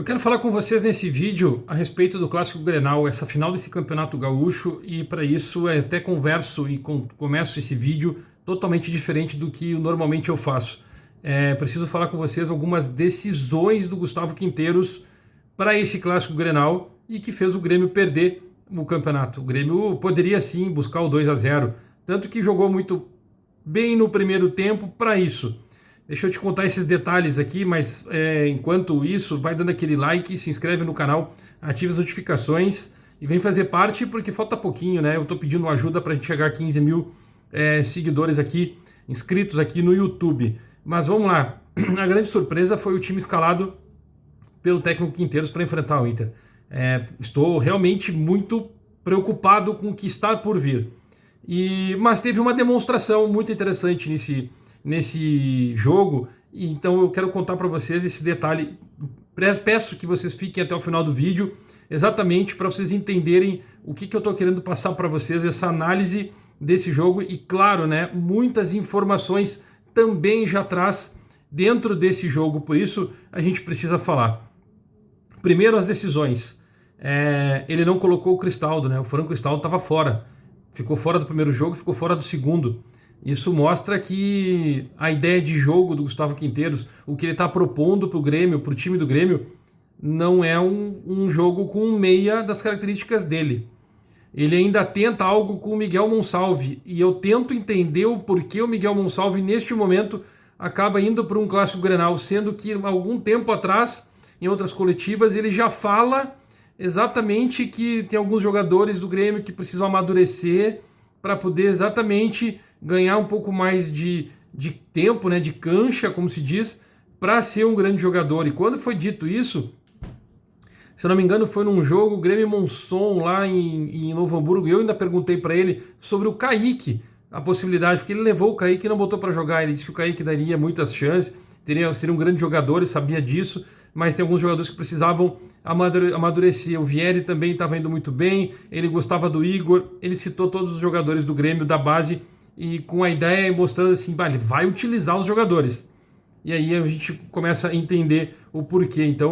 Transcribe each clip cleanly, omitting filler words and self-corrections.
Eu quero falar com vocês nesse vídeo a respeito do Clássico Grenal, essa final desse Campeonato Gaúcho, e para isso até converso e começo esse vídeo totalmente diferente do que normalmente eu faço. Preciso falar com vocês algumas decisões do Gustavo Quinteiros para esse Clássico Grenal e que fez o Grêmio perder o campeonato. O Grêmio poderia sim buscar o 2-0, tanto que jogou muito bem no primeiro tempo para isso. Deixa eu te contar esses detalhes aqui, mas enquanto isso, vai dando aquele like, se inscreve no canal, ativa as notificações e vem fazer parte, porque falta pouquinho, né? Eu tô pedindo ajuda para a gente chegar a 15 mil seguidores aqui, inscritos aqui no YouTube. Mas vamos lá, a grande surpresa foi o time escalado pelo técnico Quinteiros para enfrentar o Inter. Estou realmente muito preocupado com o que está por vir. Mas teve uma demonstração muito interessante nesse jogo, então eu quero contar para vocês esse detalhe. Peço que vocês fiquem até o final do vídeo, exatamente para vocês entenderem o que eu estou querendo passar para vocês, essa análise desse jogo e, claro, né, muitas informações também já traz dentro desse jogo, por isso a gente precisa falar. Primeiro, as decisões. Ele não colocou o Cristaldo, né? O Franco Cristaldo estava fora, ficou fora do primeiro jogo, ficou fora do segundo. Isso mostra que a ideia de jogo do Gustavo Quinteiros, o que ele está propondo para o Grêmio, para o time do Grêmio, não é um jogo com um meia das características dele. Ele ainda tenta algo com o Miguel Monsalve, e eu tento entender o porquê o Miguel Monsalve, neste momento, acaba indo para um Clássico Grenal, sendo que algum tempo atrás, em outras coletivas, ele já fala exatamente que tem alguns jogadores do Grêmio que precisam amadurecer para poder exatamente ganhar um pouco mais de tempo, né, de cancha, como se diz, para ser um grande jogador. E quando foi dito isso, se eu não me engano, foi num jogo Grêmio Monson lá em Novo Hamburgo, e eu ainda perguntei para ele sobre o Kaique, a possibilidade, porque ele levou o Kaique e não botou para jogar. Ele disse que o Kaique daria muitas chances, seria um grande jogador, ele sabia disso, mas tem alguns jogadores que precisavam amadurecer. O Vieri também estava indo muito bem, ele gostava do Igor, ele citou todos os jogadores do Grêmio, da base, e com a ideia mostrando assim, ele vai utilizar os jogadores. E aí a gente começa a entender o porquê. Então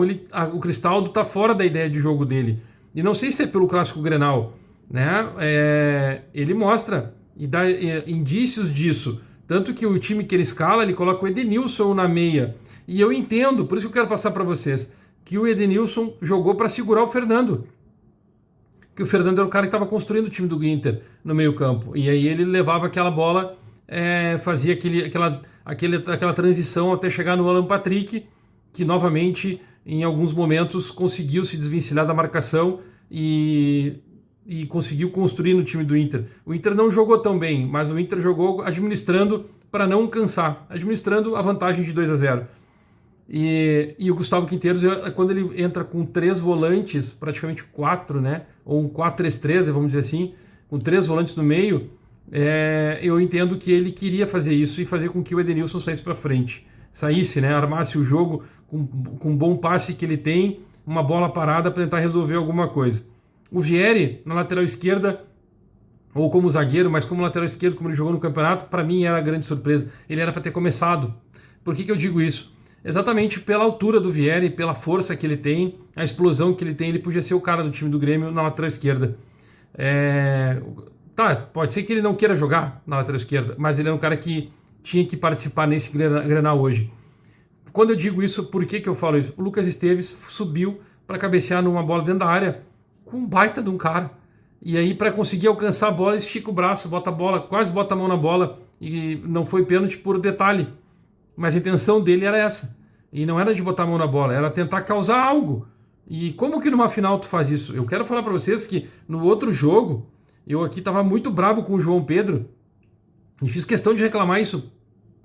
o Cristaldo está fora da ideia de jogo dele. E não sei se é pelo Clássico Grenal, né? Ele mostra e dá indícios disso. Tanto que o time que ele escala, ele coloca o Edenilson na meia. E eu entendo, por isso que eu quero passar para vocês, que o Edenilson jogou para segurar o Fernando. Que o Fernando era o cara que estava construindo o time do Inter no meio campo. E aí ele levava aquela bola, fazia aquela transição até chegar no Alan Patrick, que novamente, em alguns momentos, conseguiu se desvencilhar da marcação e conseguiu construir no time do Inter. O Inter não jogou tão bem, mas o Inter jogou administrando para não cansar, administrando a vantagem de 2-0. E o Gustavo Quinteiros, quando ele entra com 3 volantes, praticamente 4, né? Ou um 4-3-3, vamos dizer assim, com 3 volantes no meio, eu entendo que ele queria fazer isso e fazer com que o Edenilson saísse para frente. Saísse, né? Armasse o jogo com um bom passe que ele tem, uma bola parada para tentar resolver alguma coisa. O Vieri, na lateral esquerda, ou como zagueiro, mas como lateral esquerdo, como ele jogou no campeonato, para mim era a grande surpresa. Ele era para ter começado. Por que eu digo isso? Exatamente pela altura do Vieri, pela força que ele tem, a explosão que ele tem, ele podia ser o cara do time do Grêmio na lateral esquerda. Pode ser que ele não queira jogar na lateral esquerda, mas ele é um cara que tinha que participar nesse Grenal hoje. Quando eu digo isso, por que eu falo isso? O Lucas Esteves subiu para cabecear numa bola dentro da área com um baita de um cara. E aí, para conseguir alcançar a bola, estica o braço, bota a bola, quase bota a mão na bola, e não foi pênalti por detalhe. Mas a intenção dele era essa. E não era de botar a mão na bola, era tentar causar algo. E como que numa final tu faz isso? Eu quero falar para vocês que no outro jogo, eu aqui estava muito bravo com o João Pedro e fiz questão de reclamar isso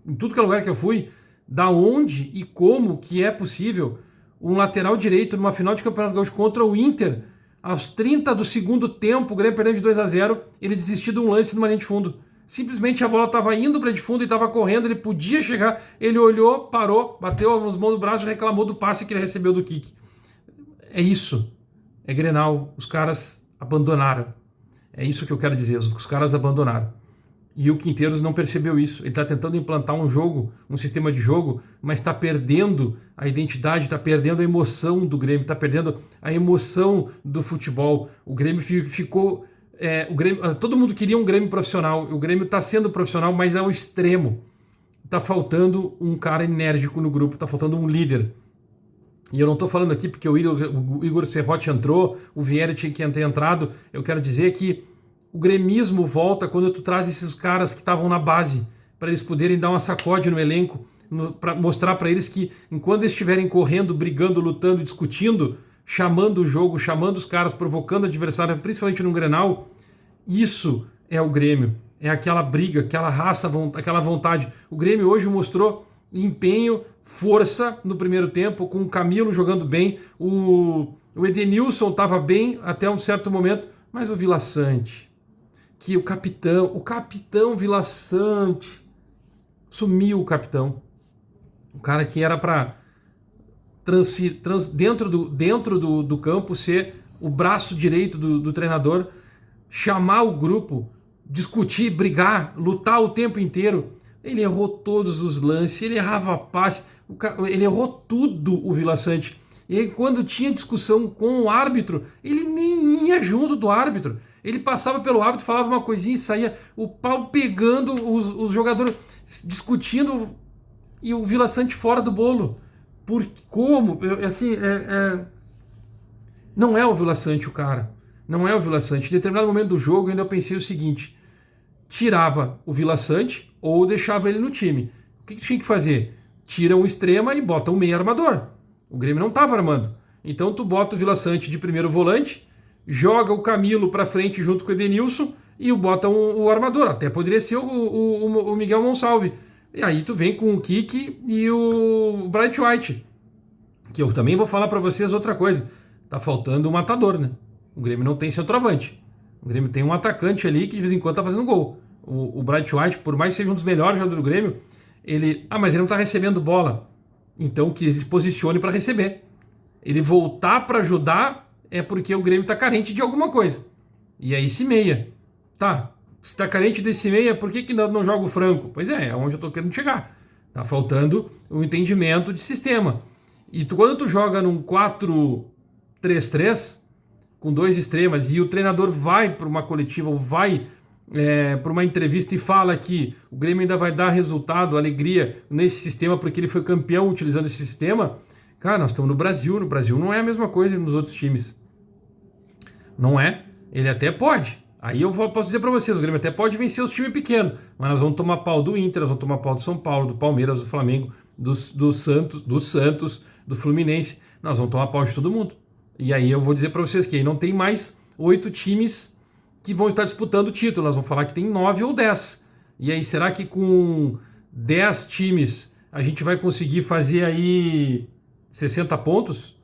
em tudo que é lugar que eu fui, da onde e como que é possível um lateral direito numa final de Campeonato Gaúcho contra o Inter, aos 30 do segundo tempo, o Grêmio perdendo de 2-0, ele desistiu de um lance numa linha de fundo. Simplesmente a bola estava indo para de fundo e estava correndo, ele podia chegar, ele olhou, parou, bateu as mãos no braço e reclamou do passe que ele recebeu do Kik. É isso, é Grenal, os caras abandonaram. É isso que eu quero dizer, os caras abandonaram. E o Quinteiros não percebeu isso. Ele está tentando implantar um jogo, um sistema de jogo, mas está perdendo a identidade, está perdendo a emoção do Grêmio, está perdendo a emoção do futebol. O Grêmio ficou... todo mundo queria um Grêmio profissional. O Grêmio está sendo profissional, mas ao extremo. Está faltando um cara enérgico no grupo, está faltando um líder. E eu não estou falando aqui porque o Igor Serrote entrou, o Vieira tinha que ter entrado. Eu quero dizer que o gremismo volta quando tu traz esses caras que estavam na base, para eles poderem dar uma sacode no elenco, para mostrar para eles que enquanto eles estiverem correndo, brigando, lutando, discutindo, chamando o jogo, chamando os caras, provocando o adversário, principalmente no Grenal, isso é o Grêmio. É aquela briga, aquela raça, aquela vontade. O Grêmio hoje mostrou empenho, força no primeiro tempo, com o Camilo jogando bem, o Edenilson estava bem até um certo momento, mas o Vila Sante, que o capitão Vila Sante, sumiu o capitão. O cara que era para dentro do campo ser o braço direito do treinador, chamar o grupo, discutir, brigar, lutar o tempo inteiro. Ele errou todos os lances, ele errava passe, ele errou tudo, o Vila Sante. E aí, quando tinha discussão com o árbitro, ele nem ia junto do árbitro. Ele passava pelo árbitro, falava uma coisinha e saía o pau pegando, os jogadores discutindo e o Vila Sante fora do bolo. Como? Não é o Vila Sante o cara. Não é o Vila Sante. Em determinado momento do jogo, ainda eu pensei o seguinte: tirava o Vila Sante ou deixava ele no time. O que tinha que fazer? Tira um extrema e bota um meio armador. O Grêmio não estava armando. Então tu bota o Vila Sante de primeiro volante, joga o Camilo para frente junto com o Edenilson e bota o armador. Até poderia ser o Miguel Monsalve. E aí tu vem com o Kiki e o Bright White. Que eu também vou falar para vocês outra coisa. Tá faltando um matador, né? O Grêmio não tem centroavante. O Grêmio tem um atacante ali que de vez em quando tá fazendo gol. O Bright White, por mais que seja um dos melhores jogadores do Grêmio, mas ele não tá recebendo bola. Então que ele se posicione para receber. Ele voltar para ajudar é porque o Grêmio tá carente de alguma coisa. E aí esse meia. Tá, se tá carente desse meia, por que não joga o Franco? Pois é onde eu tô querendo chegar. Tá faltando o entendimento de sistema. E quando tu joga num 4-3-3, com dois extremas, e o treinador vai para uma coletiva, ou vai para uma entrevista e fala que o Grêmio ainda vai dar resultado, alegria nesse sistema, porque ele foi campeão utilizando esse sistema. Cara, nós estamos no Brasil não é a mesma coisa nos outros times. Não é. Ele até pode. Aí posso dizer para vocês, o Grêmio até pode vencer os times pequenos, mas nós vamos tomar pau do Inter, nós vamos tomar pau do São Paulo, do Palmeiras, do Flamengo, do Santos, do Fluminense. Nós vamos tomar pau de todo mundo. E aí eu vou dizer para vocês que aí não tem mais 8 times que vão estar disputando o título. Nós vamos falar que tem 9 ou 10. E aí, será que com 10 times a gente vai conseguir fazer aí 60 pontos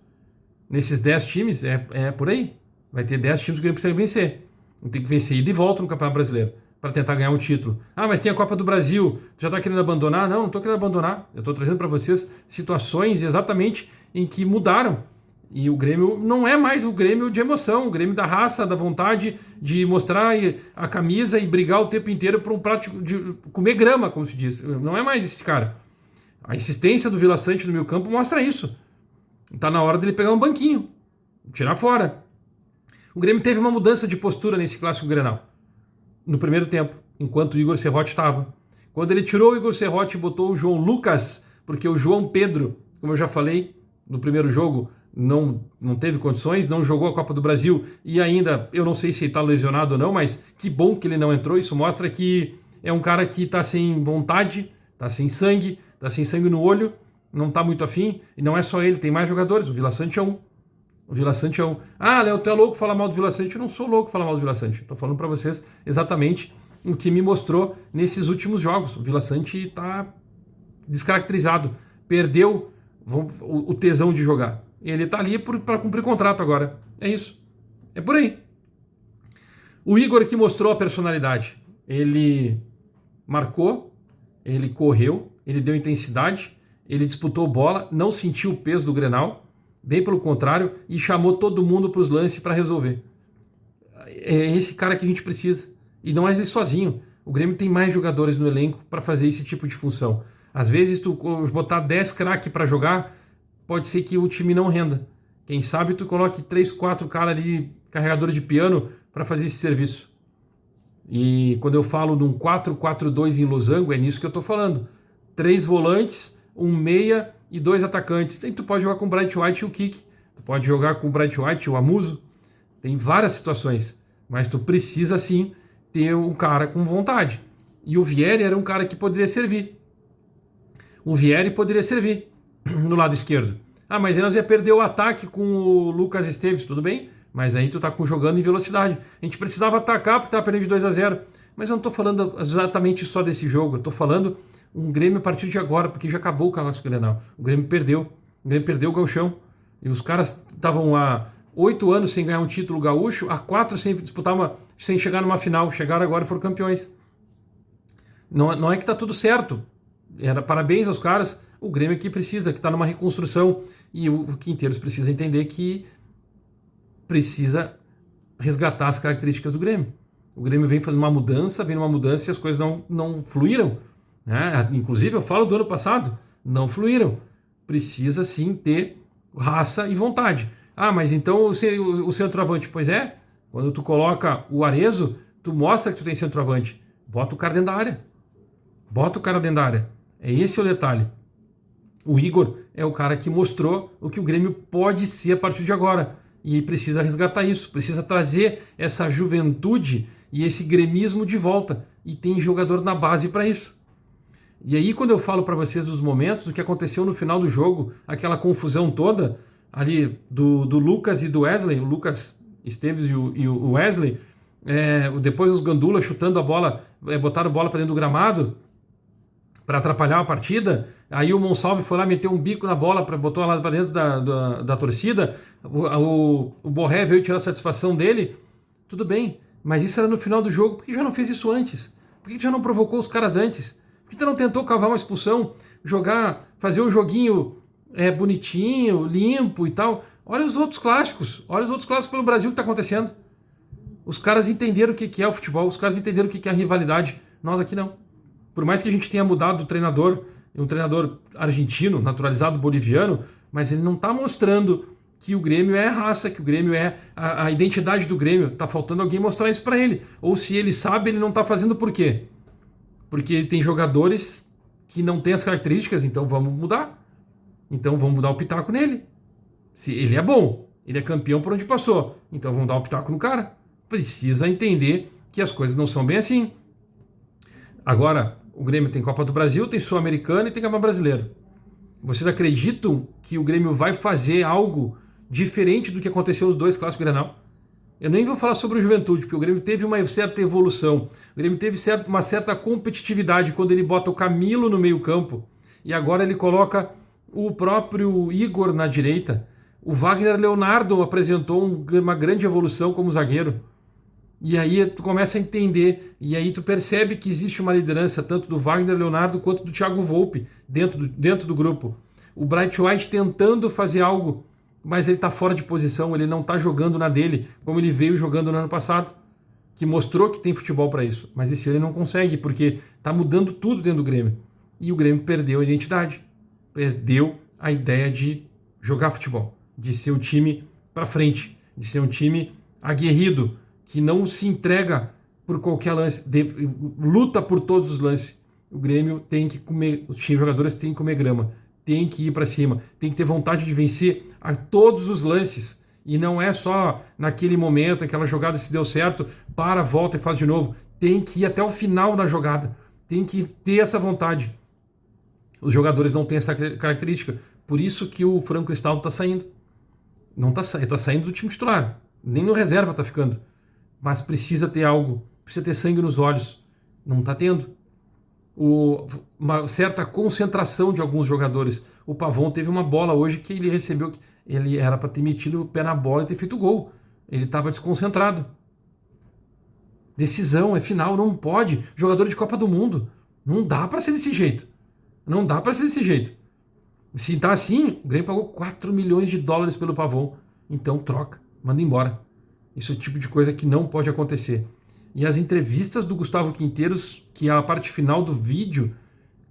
nesses 10 times? É por aí. Vai ter 10 times que o Grêmio precisa vencer. Tem que vencer ida e volta no Campeonato Brasileiro para tentar ganhar um título. Ah, mas tem a Copa do Brasil. Já está querendo abandonar? Não estou querendo abandonar. Eu estou trazendo para vocês situações exatamente em que mudaram. E o Grêmio não é mais o Grêmio de emoção, o Grêmio da raça, da vontade de mostrar a camisa e brigar o tempo inteiro por um prato de comer grama, como se diz. Não é mais esse cara. A insistência do Vila Sante no meio campo mostra isso. Está na hora dele pegar um banquinho, tirar fora. O Grêmio teve uma mudança de postura nesse clássico Grenal, no primeiro tempo, enquanto o Igor Serrote estava. Quando ele tirou o Igor Serrote e botou o João Lucas, porque o João Pedro, como eu já falei no primeiro jogo, não teve condições, não jogou a Copa do Brasil e ainda, eu não sei se ele está lesionado ou não, mas que bom que ele não entrou. Isso mostra que é um cara que está sem vontade, está sem sangue no olho, não está muito afim. E não é só ele, tem mais jogadores. O Vila Sante é um. Ah, Léo, tu é louco falar mal do Vila Sante? Eu não sou louco falar mal do Vila Sante. Estou falando para vocês exatamente o que me mostrou nesses últimos jogos. O Vila Sante está descaracterizado, perdeu o tesão de jogar. Ele tá ali para cumprir contrato agora. É isso. É por aí. O Igor aqui mostrou a personalidade. Ele marcou, ele correu, ele deu intensidade, ele disputou bola, não sentiu o peso do Grenal, bem pelo contrário, e chamou todo mundo para os lances para resolver. É esse cara que a gente precisa. E não é ele sozinho. O Grêmio tem mais jogadores no elenco para fazer esse tipo de função. Às vezes, tu botar 10 craques para jogar, pode ser que o time não renda. Quem sabe tu coloque 3, 4 caras ali, carregador de piano, para fazer esse serviço. E quando eu falo de um 4-4-2 em losango, é nisso que eu estou falando. 3 volantes, um meia e 2 atacantes. Aí tu pode jogar com o Bright White e o Kik. Tu pode jogar com o Bright White e o Amuso. Tem várias situações. Mas tu precisa, sim, ter um cara com vontade. E o Vieri era um cara que poderia servir. O Vieri poderia servir no lado esquerdo. Ah, mas aí nós ia perder o ataque com o Lucas Esteves, tudo bem? Mas aí tu tá jogando em velocidade. A gente precisava atacar porque tava perdendo de 2-0. Mas eu não tô falando exatamente só desse jogo. Eu tô falando um Grêmio a partir de agora, porque já acabou o Clássico Grenal. O Grêmio perdeu. O Grêmio perdeu o gauchão. E os caras estavam há 8 anos sem ganhar um título gaúcho, há 4 sem disputar sem chegar numa final. Chegaram agora e foram campeões. Não é que tá tudo certo. Parabéns aos caras. O Grêmio aqui precisa, que está numa reconstrução. E o Quinteiros precisa entender que precisa resgatar as características do Grêmio. O Grêmio vem fazendo uma mudança, e as coisas não fluíram. Né? Inclusive, eu falo do ano passado, não fluíram. Precisa sim ter raça e vontade. Ah, mas então o centroavante, pois é, quando tu coloca o Arezzo, tu mostra que tu tem centroavante. Bota o cara dentro da área. Bota o cara dentro da área. É esse o detalhe. O Igor é o cara que mostrou o que o Grêmio pode ser a partir de agora. E precisa resgatar isso, precisa trazer essa juventude e esse gremismo de volta. E tem jogador na base para isso. E aí, quando eu falo para vocês dos momentos, o que aconteceu no final do jogo, aquela confusão toda ali do Lucas e do Wesley, o Lucas Esteves e o Wesley, depois os Gandula chutando a bola, botaram a bola para dentro do gramado para atrapalhar a partida. Aí o Monsalve foi lá, meteu um bico na bola, botou ela para dentro da torcida. O Borré veio tirar a satisfação dele. Tudo bem, mas isso era no final do jogo. Por que já não fez isso antes? Por que já não provocou os caras antes? Por que tu não tentou cavar uma expulsão? Fazer um joguinho bonitinho, limpo e tal? Olha os outros clássicos. Olha os outros clássicos pelo Brasil que está acontecendo. Os caras entenderam o que é o futebol. Os caras entenderam o que é a rivalidade. Nós aqui não. Por mais que a gente tenha mudado do treinador, um treinador argentino, naturalizado boliviano, mas ele não está mostrando que o Grêmio é a raça, que o Grêmio é a identidade do Grêmio. Está faltando alguém mostrar isso para ele. Ou se ele sabe, ele não está fazendo por quê? Porque ele tem jogadores que não têm as características, então vamos mudar. Então vamos mudar o pitaco nele. Se ele é bom, ele é campeão por onde passou, então vamos dar o pitaco no cara. Precisa entender que as coisas não são bem assim. Agora, o Grêmio tem Copa do Brasil, tem Sul-Americana e tem Campeonato Brasileiro. Vocês acreditam que o Grêmio vai fazer algo diferente do que aconteceu nos 2 Clássicos Grenal? Eu nem vou falar sobre o Juventude, porque o Grêmio teve uma certa evolução. O Grêmio teve uma certa competitividade quando ele bota o Camilo no meio-campo e agora ele coloca o próprio Igor na direita. O Wagner Leonardo apresentou uma grande evolução como zagueiro. E aí tu começa a entender, e aí tu percebe que existe uma liderança tanto do Wagner Leonardo quanto do Thiago Volpe dentro do grupo. O Bright White tentando fazer algo, mas ele está fora de posição, ele não está jogando na dele, como ele veio jogando no ano passado, que mostrou que tem futebol para isso. Mas esse ano ele não consegue, porque está mudando tudo dentro do Grêmio. E o Grêmio perdeu a identidade, perdeu a ideia de jogar futebol, de ser um time para frente, de ser um time aguerrido, que não se entrega por qualquer lance, luta por todos os lances. O Grêmio tem que comer, os jogadores têm que comer grama, tem que ir para cima, tem que ter vontade de vencer a todos os lances. E não é só naquele momento, aquela jogada se deu certo, para, volta e faz de novo. Tem que ir até o final na jogada, tem que ter essa vontade. Os jogadores não têm essa característica, por isso que o Franco Cristaldo está saindo. Não está saindo, está saindo do time titular, nem no reserva está ficando. Mas precisa ter algo, precisa ter sangue nos olhos. Não está tendo. Uma certa concentração de alguns jogadores. O Pavon teve uma bola hoje que ele recebeu, ele era para ter metido o pé na bola e ter feito gol. Ele estava desconcentrado. Decisão, é final, não pode. Jogador de Copa do Mundo. Não dá para ser desse jeito. Não dá para ser desse jeito. Se tá assim, o Grêmio pagou 4 milhões de dólares pelo Pavon. Então troca, manda embora. Isso é o tipo de coisa que não pode acontecer. E as entrevistas do Gustavo Quinteiros, que é a parte final do vídeo,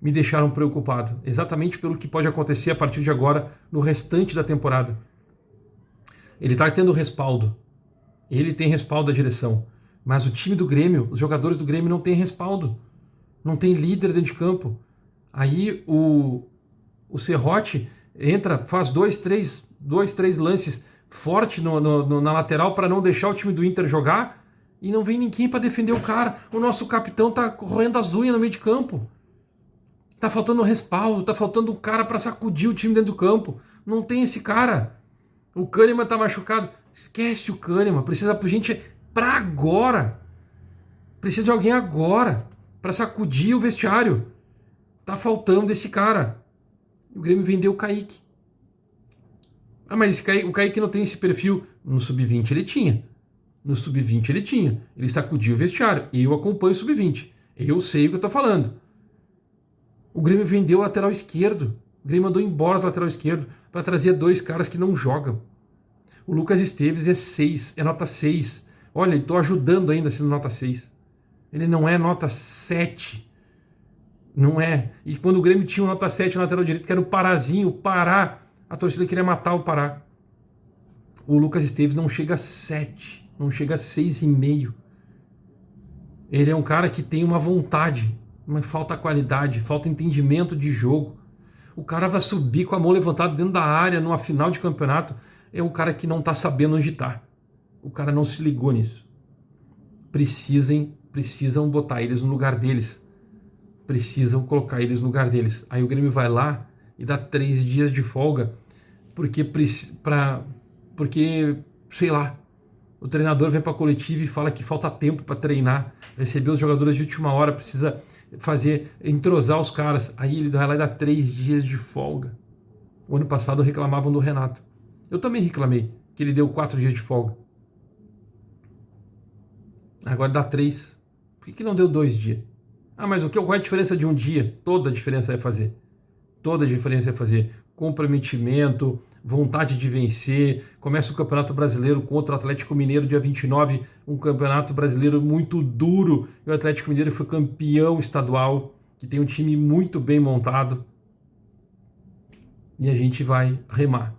me deixaram preocupado, exatamente pelo que pode acontecer a partir de agora no restante da temporada. Ele está tendo respaldo, ele tem respaldo da direção, mas o time do Grêmio, os jogadores do Grêmio não têm respaldo, não tem líder dentro de campo. Aí o Serrote entra, faz dois, três lances forte na lateral para não deixar o time do Inter jogar e não vem ninguém para defender o cara. O nosso capitão tá correndo as unhas no meio de campo. Tá faltando respaldo, tá faltando um cara para sacudir o time dentro do campo. Não tem esse cara. O Kahneman tá machucado. Esquece o Kahneman. Precisa de gente para agora. Precisa de alguém agora para sacudir o vestiário. Tá faltando esse cara. O Grêmio vendeu o Kaique. Ah, mas o Kaique não tem esse perfil. No Sub-20 ele tinha. No Sub-20 ele tinha. Ele sacudiu o vestiário. Eu acompanho o Sub-20. Eu sei o que eu tô falando. O Grêmio vendeu o lateral esquerdo. O Grêmio mandou embora o lateral esquerdo para trazer dois caras que não jogam. O Lucas Esteves é 6, é nota 6. Olha, estou ajudando ainda sendo nota 6. Ele não é nota 7. Não é. E quando o Grêmio tinha uma nota 7 na lateral direito, que era o Parazinho, o Pará, a torcida queria matar o Pará. O Lucas Esteves não chega a 7, não chega a 6,5. Ele é um cara que tem uma vontade, mas falta qualidade, falta entendimento de jogo. O cara vai subir com a mão levantada dentro da área numa final de campeonato. É um cara que não está sabendo onde está. O cara não se ligou nisso. Precisam botar eles no lugar deles. Precisam colocar eles no lugar deles. Aí o Grêmio vai lá e dá 3 dias de folga porque sei lá, o treinador vem para a coletiva e fala que falta tempo para treinar, receber os jogadores de última hora, precisa entrosar os caras. Aí ele vai lá e dá 3 dias de folga. O ano passado reclamavam do Renato. Eu também reclamei que ele deu 4 dias de folga. Agora dá 3. Por que não deu 2 dias? Ah, mas qual é a diferença de um dia? Toda a diferença vai fazer. Toda a diferença vai fazer. Comprometimento, vontade de vencer. Começa o Campeonato Brasileiro contra o Atlético Mineiro dia 29, um Campeonato Brasileiro muito duro. E o Atlético Mineiro foi campeão estadual, que tem um time muito bem montado. E a gente vai remar.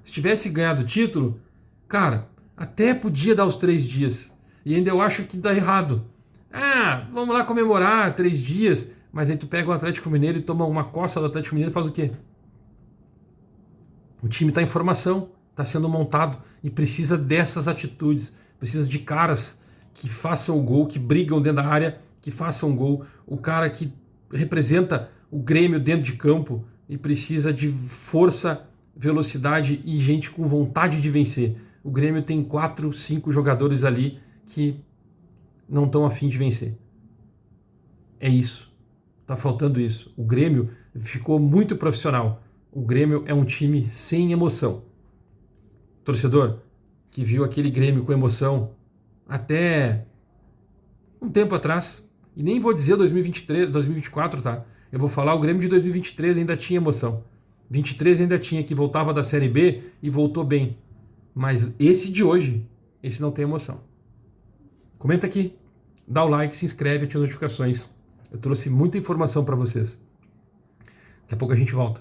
Se tivesse ganhado o título, cara, até podia dar os 3 dias. E ainda eu acho que dá errado. Ah, vamos lá comemorar 3 dias. Mas aí tu pega o Atlético Mineiro e toma uma coça do Atlético Mineiro e faz o quê? O time está em formação, está sendo montado e precisa dessas atitudes. Precisa de caras que façam o gol, que brigam dentro da área, que façam o gol. O cara que representa o Grêmio dentro de campo e precisa de força, velocidade e gente com vontade de vencer. O Grêmio tem 4, 5 jogadores ali que não estão a fim de vencer. É isso. Tá faltando isso. O Grêmio ficou muito profissional. O Grêmio é um time sem emoção. Torcedor que viu aquele Grêmio com emoção até um tempo atrás, e nem vou dizer 2023, 2024, tá? Eu vou falar o Grêmio de 2023 ainda tinha emoção. 23 ainda tinha, que voltava da Série B e voltou bem. Mas esse de hoje, esse não tem emoção. Comenta aqui, dá o like, se inscreve, ativa as notificações. Eu trouxe muita informação para vocês. Daqui a pouco a gente volta.